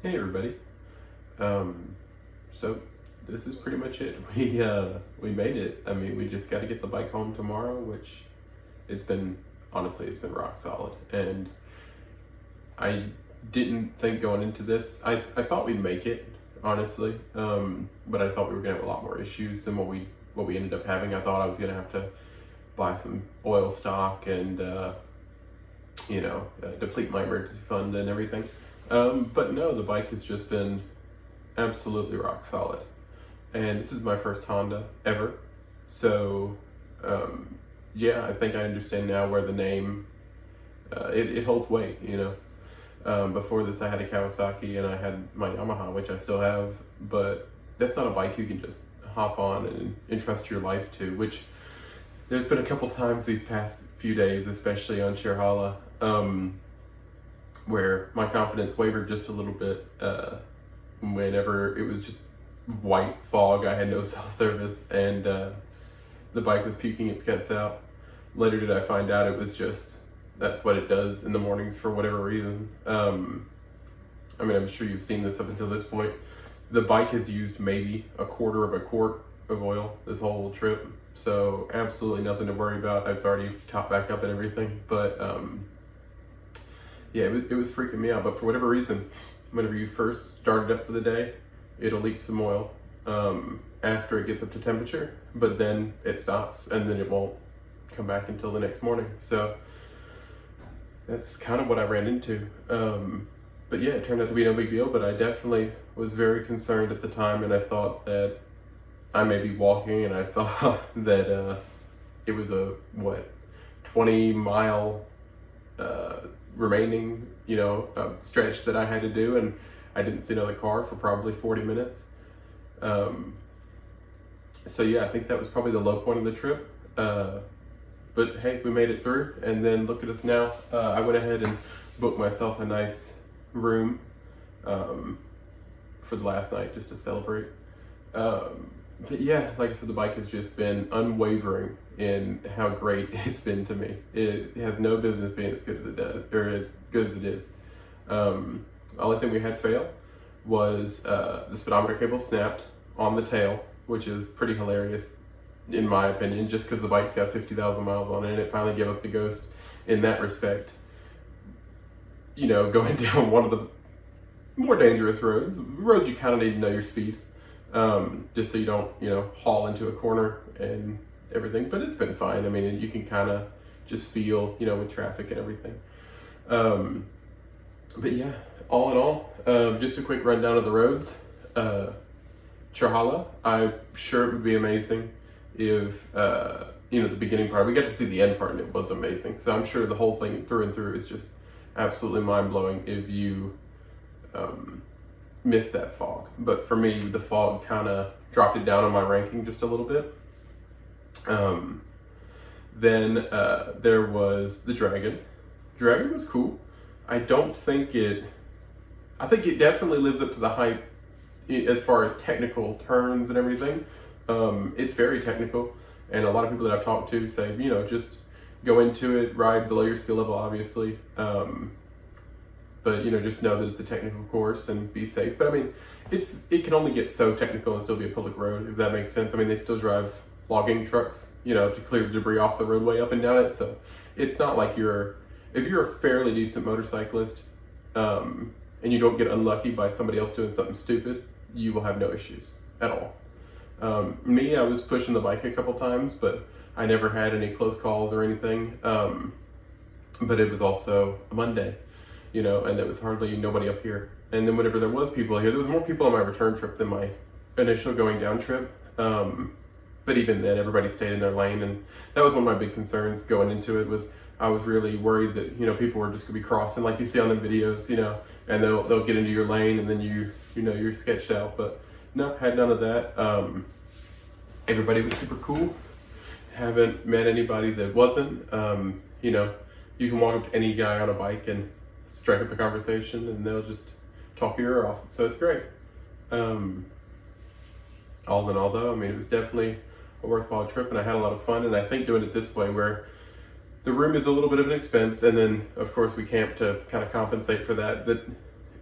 Hey everybody. Um, so this is pretty much it. We made it. I mean, we just got to get the bike home tomorrow, which it's been honestly it's been rock solid. And I didn't think going into this. I thought we'd make it honestly, but I thought we were gonna have a lot more issues than what we ended up having. I thought I was gonna have to buy some oil stock and deplete my emergency fund and everything. But no, the bike has just been absolutely rock solid. And this is my first Honda ever. So, yeah, I think I understand now where the name, it holds weight, you know. Before this, I had a Kawasaki and I had my Yamaha, which I still have, but that's not a bike you can just hop on and entrust your life to, which there's been a couple times these past few days, especially on Shirhala, where my confidence wavered just a little bit whenever it was just white fog. I had no cell service and the bike was puking its guts out. Later did I find out it was just, that's what it does in the mornings for whatever reason. I mean, I'm sure you've seen this up until this point. The bike has used maybe a quarter of a quart of oil this whole trip. So absolutely nothing to worry about. It's already topped back up and everything. But yeah, it was freaking me out. But for whatever reason, whenever you first start it up for the day, it'll leak some oil after it gets up to temperature, but then it stops and then it won't come back until the next morning. So that's kind of what I ran into. But yeah, it turned out to be no big deal, but I definitely was very concerned at the time, and I thought that I may be walking and I saw that it was a 20-mile remaining stretch that I had to do, and I didn't see another car for probably 40 minutes. So yeah, I think that was probably the low point of the trip. But hey, we made it through, and then look at us now. I went ahead and booked myself a nice room for the last night just to celebrate. But yeah, like I said, the bike has just been unwavering in how great it's been to me. It has no business being as good as it does, or as good as it is. Only thing we had fail was the speedometer cable snapped on the tail, which is pretty hilarious in my opinion, just because the bike's got 50,000 miles on it and it finally gave up the ghost in that respect. You know, going down one of the more dangerous roads you kind of need to know your speed, just so you don't, haul into a corner and everything. But it's been fine. I mean, you can kind of just feel, with traffic and everything. But yeah, all in all, just a quick rundown of the roads. Shirhala, I'm sure it would be amazing if, the beginning part, we got to see the end part and it was amazing. So I'm sure the whole thing through and through is just absolutely mind-blowing if you miss that fog. But for me, the fog kind of dropped it down on my ranking just a little bit. Then there was the Dragon. Dragon was cool. I think it definitely lives up to the hype as far as technical turns and everything. It's very technical, and a lot of people that I've talked to say, just go into it, ride below your skill level, obviously. But just know that it's a technical course and be safe. But I mean, it can only get so technical and still be a public road, if that makes sense. I mean, they still drive logging trucks, to clear debris off the roadway up and down it. So it's not like if you're a fairly decent motorcyclist, and you don't get unlucky by somebody else doing something stupid, you will have no issues at all. I was pushing the bike a couple times, but I never had any close calls or anything. But it was also a Monday, and there was hardly nobody up here. And then whenever there was people here, there was more people on my return trip than my initial going down trip. But even then, everybody stayed in their lane, and that was one of my big concerns going into it. Was I was really worried that people were just gonna be crossing like you see on the videos, and they'll get into your lane, and then you're sketched out. But no, had none of that. Everybody was super cool. Haven't met anybody that wasn't. You can walk up to any guy on a bike and strike up a conversation, and they'll just talk your ear off. So it's great. All in all, though, I mean, it was definitely a worthwhile trip, and I had a lot of fun. And I think doing it this way, where the room is a little bit of an expense, and then of course we camp to kind of compensate for that. That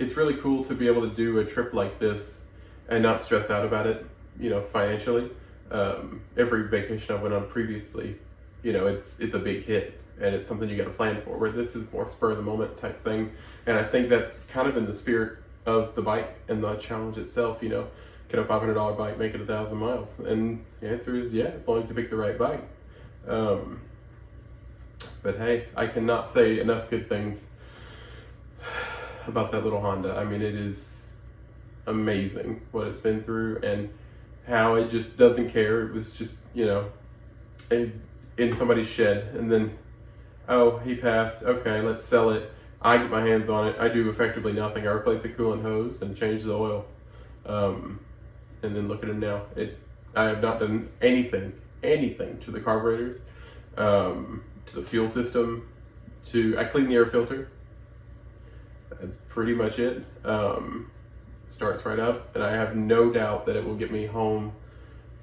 it's really cool to be able to do a trip like this and not stress out about it, financially. Every vacation I went on previously, it's a big hit and it's something you got to plan for, where this is more spur of the moment type thing. And I think that's kind of in the spirit of the bike and the challenge itself. Can a $500 bike make it 1,000 miles? And the answer is yeah, as long as you pick the right bike. But hey, I cannot say enough good things about that little Honda. I mean, it is amazing what it's been through and how it just doesn't care. It was just, in somebody's shed, and then, oh, he passed. Okay, let's sell it. I get my hands on it. I do effectively nothing. I replace the coolant hose and change the oil. And then look at it now. I have not done anything to the carburetors, to the fuel system, I clean the air filter. That's pretty much it. Starts right up, and I have no doubt that it will get me home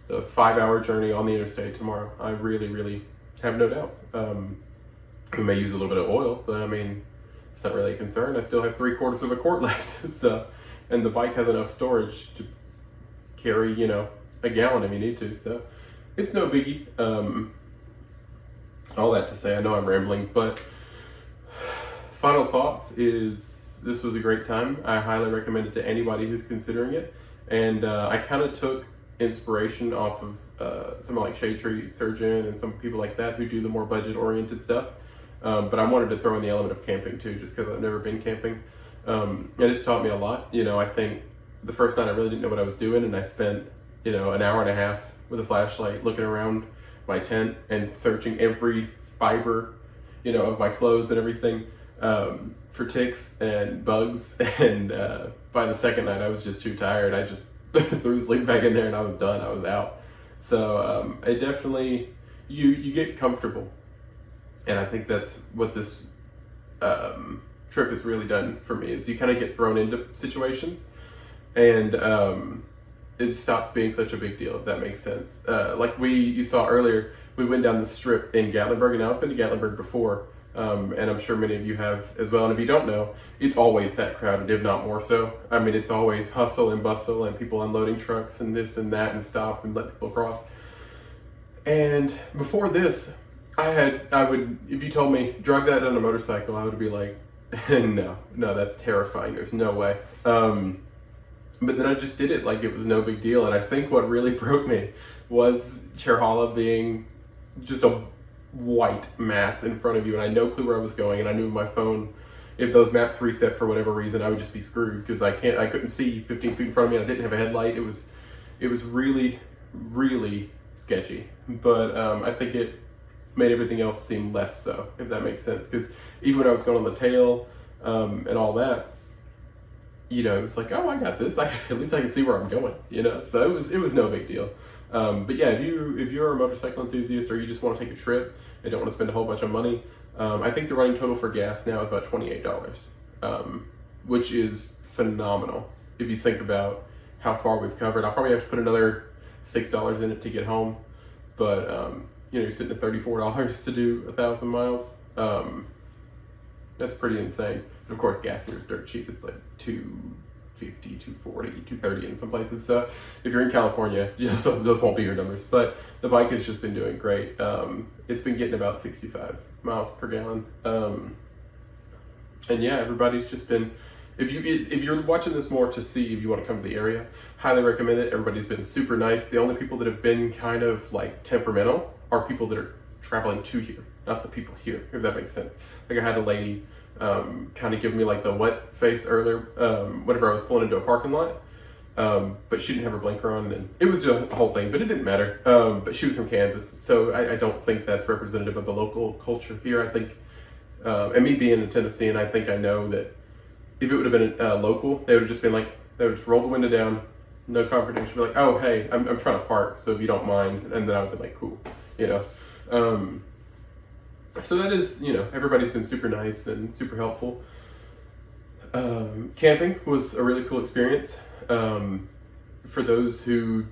the 5-hour journey on the interstate tomorrow. I really, really have no doubts. We may use a little bit of oil, but I mean, it's not really a concern. I still have 3/4 of a quart left, so, and the bike has enough storage to carry, a gallon if you need to, so it's no biggie. All that to say, I know I'm rambling, but final thoughts is this was a great time. I highly recommend it to anybody who's considering it, and I kind of took inspiration off of someone like Shade Tree Surgeon and some people like that who do the more budget-oriented stuff. But I wanted to throw in the element of camping too, just because I've never been camping. And it's taught me a lot. I think the first night I really didn't know what I was doing, and I spent, an hour and a half with a flashlight looking around my tent and searching every fiber, of my clothes and everything for ticks and bugs. And by the second night, I was just too tired. I just threw sleep back in there and I was done. I was out. So it definitely, you get comfortable. And I think that's what this trip has really done for me, is you kind of get thrown into situations and it stops being such a big deal, if that makes sense. Like you saw earlier, we went down the strip in Gatlinburg, and I've been to Gatlinburg before, and I'm sure many of you have as well. And if you don't know, it's always that crowded, if not more so. I mean, it's always hustle and bustle and people unloading trucks and this and that and stop and let people cross. And before this, if you told me, drive that on a motorcycle, I would be like, no, that's terrifying. There's no way. But then I just did it like it was no big deal. And I think what really broke me was Cherhalla being just a white mass in front of you. And I had no clue where I was going. And I knew my phone, if those maps reset for whatever reason, I would just be screwed, because I couldn't see 15 feet in front of me. And I didn't have a headlight. It was really, really sketchy. But I think it made everything else seem less so, if that makes sense. Because even when I was going on the tail and all that, it was like, oh, I got this. At least I can see where I'm going, So it was no big deal. But yeah, if you're a motorcycle enthusiast, or you just want to take a trip and don't want to spend a whole bunch of money, I think the running total for gas now is about $28, which is phenomenal if you think about how far we've covered. I'll probably have to put another $6 in it to get home, but you're sitting at $34 to do 1,000 miles. That's pretty insane. And of course, gas here is dirt cheap. It's like $2.50, $2.40, $2.30 in some places. So if you're in California, those won't be your numbers. But the bike has just been doing great. It's been getting about 65 miles per gallon. And yeah, everybody's just been. If you're watching this more to see if you want to come to the area, highly recommend it. Everybody's been super nice. The only people that have been kind of like temperamental are people that are traveling to here, not the people here, if that makes sense. Like I had a lady kind of give me like the wet face earlier whenever I was pulling into a parking lot, but she didn't have her blinker on, and it was just a whole thing, but it didn't matter. But she was from Kansas, so I don't think that's representative of the local culture here. I think, and me being in Tennessee, and I think I know that if it would have been local, they would have just been like, they would just roll the window down, no confrontation, be like, oh, hey, I'm trying to park, so if you don't mind, and then I would be like, cool, So that is, everybody's been super nice and super helpful. Camping was a really cool experience. For those who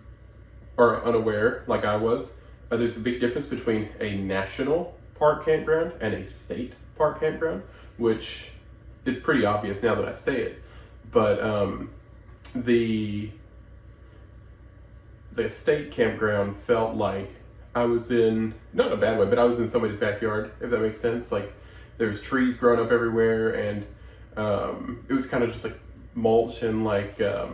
are unaware, like I was, there's a big difference between a national park campground and a state park campground, which is pretty obvious now that I say it. But the state campground felt like I was in, not in a bad way, but I was in somebody's backyard, if that makes sense. Like there's trees growing up everywhere, and it was kind of just like mulch and like there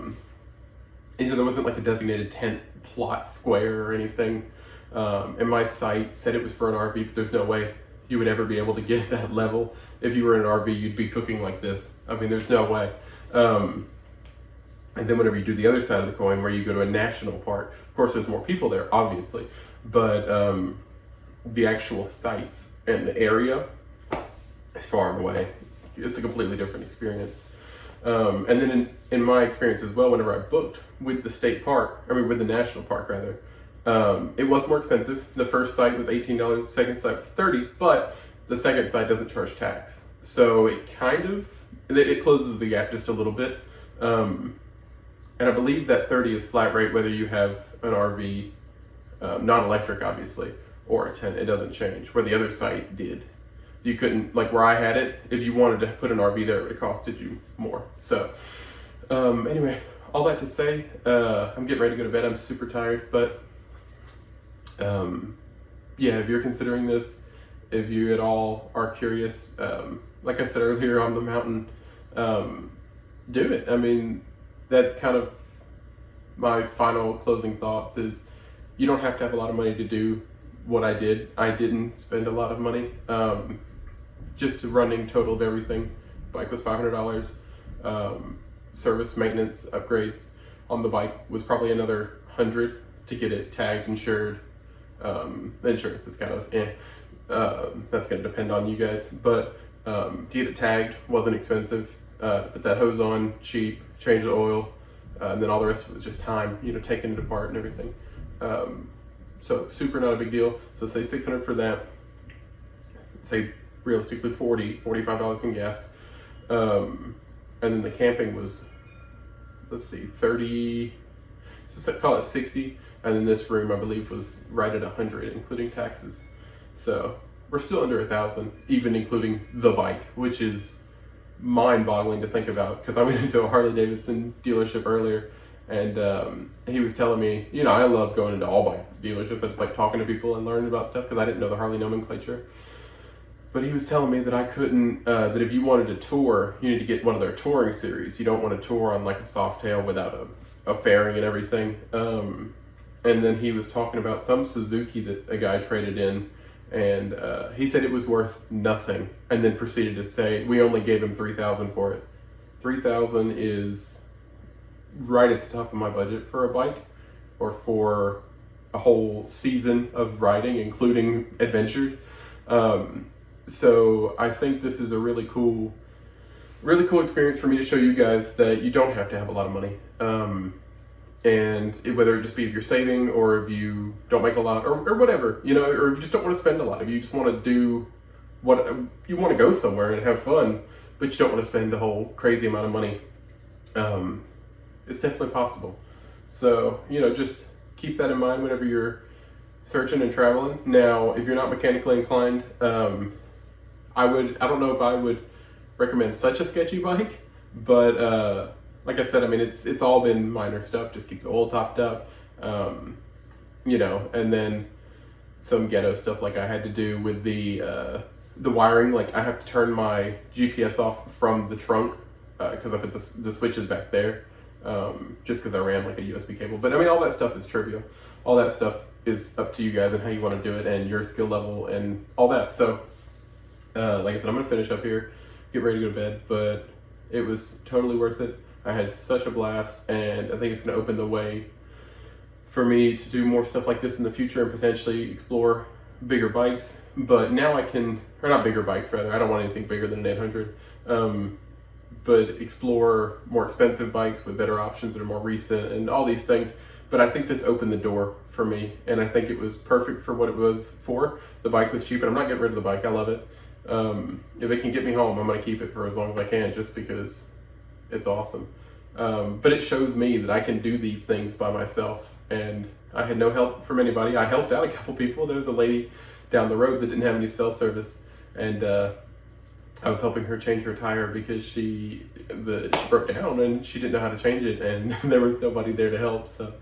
wasn't like a designated tent plot square or anything. And my site said it was for an RV, but there's no way you would ever be able to get that level. If you were in an RV, you'd be cooking like this. I mean, there's no way. And then whenever you do the other side of the coin, where you go to a national park, of course there's more people there, obviously, but the actual sites and the area is far away. It's a completely different experience. And then in my experience as well, whenever I booked with the with the national park rather, it was more expensive. The first site was $18, the second site was $30, but the second site doesn't charge tax. So it closes the gap just a little bit. And I believe that 30 is flat rate whether you have an RV, non-electric obviously, or a tent. It doesn't change, where the other site did. You couldn't, like where I had it, if you wanted to put an RV there, it would have costed you more. So anyway, all that to say, I'm getting ready to go to bed. I'm super tired, but yeah, if you're considering this, if you at all are curious, like I said earlier on the mountain, do it. I mean, that's kind of my final closing thoughts is you don't have to have a lot of money to do what I did. I didn't spend a lot of money. Just running total of everything. Bike was $500. Service, maintenance, upgrades on the bike was probably another $100 to get it tagged, insured. Insurance is kind of that's going to depend on you guys, but to get it tagged wasn't expensive. Put that hose on, cheap, change the oil, and then all the rest of it was just time, taking it apart and everything. So super not a big deal. So say $600 for that. Say realistically $45 in gas. And then the camping was, let's see, 30, so call it 60. And then this room, I believe, was right at 100, including taxes. So we're still under 1,000, even including the bike, which is mind-boggling to think about, because I went into a Harley-Davidson dealership earlier, and he was telling me, I love going into all bike dealerships. I just like talking to people and learning about stuff, because I didn't know the Harley nomenclature. But he was telling me that I couldn't, that if you wanted to tour, you need to get one of their touring series. You don't want to tour on like a Softail without a fairing and everything. And then he was talking about some Suzuki that a guy traded in, and he said it was worth nothing, and then proceeded to say we only gave him $3,000 for it. $3,000 is right at the top of my budget for a bike, or for a whole season of riding, including adventures. So I think this is a really cool experience for me to show you guys that you don't have to have a lot of money. And whether it just be if you're saving, or if you don't make a lot, or whatever, or if you just don't want to spend a lot, if you just want to do what you want to go somewhere and have fun, but you don't want to spend a whole crazy amount of money, it's definitely possible. So, just keep that in mind whenever you're searching and traveling. Now, if you're not mechanically inclined, I don't know if I would recommend such a sketchy bike, but like I said, I mean, it's all been minor stuff. Just keep the oil topped up, and then some ghetto stuff like I had to do with the wiring. Like I have to turn my GPS off from the trunk because I put the switches back there, just because I ran like a USB cable. But I mean, all that stuff is trivial. All that stuff is up to you guys and how you want to do it and your skill level and all that. So, like I said, I'm gonna finish up here, get ready to go to bed. But it was totally worth it. I had such a blast, and I think it's going to open the way for me to do more stuff like this in the future and potentially explore bigger bikes. But now I can, or not bigger bikes rather, I don't want anything bigger than an 800, but explore more expensive bikes with better options that are more recent and all these things. But I think this opened the door for me, and I think it was perfect for what it was for. The bike was cheap, and I'm not getting rid of the bike. I love it. If it can get me home, I'm going to keep it for as long as I can, just because it's awesome. But it shows me that I can do these things by myself, and I had no help from anybody. I helped out a couple people. There was a lady down the road that didn't have any cell service, and I was helping her change her tire because she broke down and she didn't know how to change it, and there was nobody there to help. So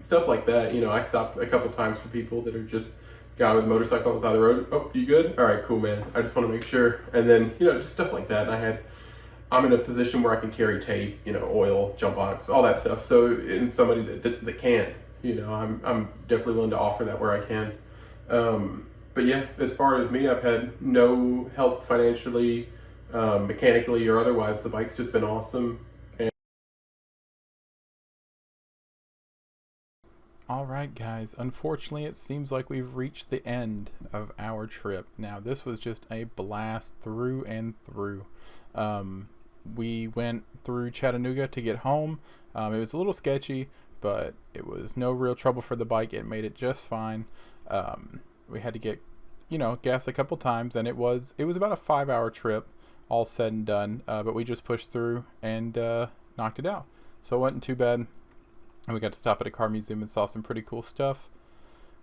stuff like that. You know, I stopped a couple times for people that are just guy with a motorcycle on the side of the road. Oh, you good? All right, cool, man. I just want to make sure. And then, you know, just stuff like that. And I'm in a position where I can carry tape, you know, oil, jump box, all that stuff. So in somebody that can't, you know, I'm definitely willing to offer that where I can. But yeah, as far as me, I've had no help financially, mechanically or otherwise. The bike's just been awesome. Alright guys, unfortunately it seems like we've reached the end of our trip. Now this was just a blast through and through. We went through Chattanooga to get home. It was a little sketchy, but it was no real trouble for the bike. It made it just fine. We had to get, you know, gas a couple times, and it was about a 5-hour trip all said and done, but we just pushed through and knocked it out. So it wasn't too bad. And we got to stop at a car museum and saw some pretty cool stuff.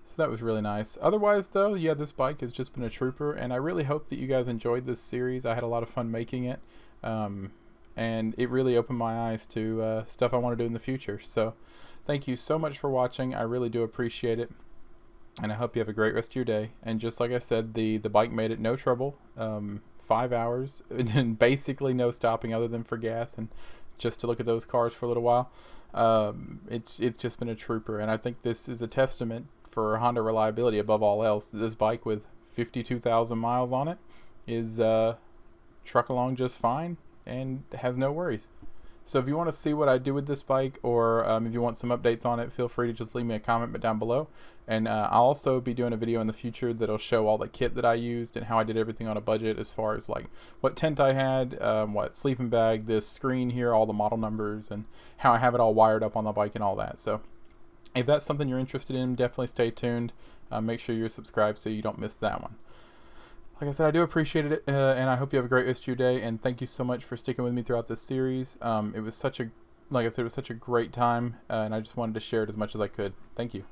So that was really nice. Otherwise, though, yeah, this bike has just been a trooper. And I really hope that you guys enjoyed this series. I had a lot of fun making it. And it really opened my eyes to stuff I want to do in the future. So thank you so much for watching. I really do appreciate it. And I hope you have a great rest of your day. And just like I said, the bike made it no trouble. 5 hours and basically no stopping other than for gas and just to look at those cars for a little while. It's just been a trooper, and I think this is a testament for Honda reliability above all else. This bike with 52,000 miles on it is truck along just fine and has no worries. So if you want to see what I do with this bike, or if you want some updates on it, feel free to just leave me a comment down below. And I'll also be doing a video in the future that'll show all the kit that I used and how I did everything on a budget, as far as like what tent I had, what sleeping bag, this screen here, all the model numbers, and how I have it all wired up on the bike and all that. So if that's something you're interested in, definitely stay tuned. Make sure you're subscribed so you don't miss that one. Like I said, I do appreciate it, and I hope you have a great rest of your day, and thank you so much for sticking with me throughout this series. It was such a, like I said, it was such a great time, and I just wanted to share it as much as I could. Thank you.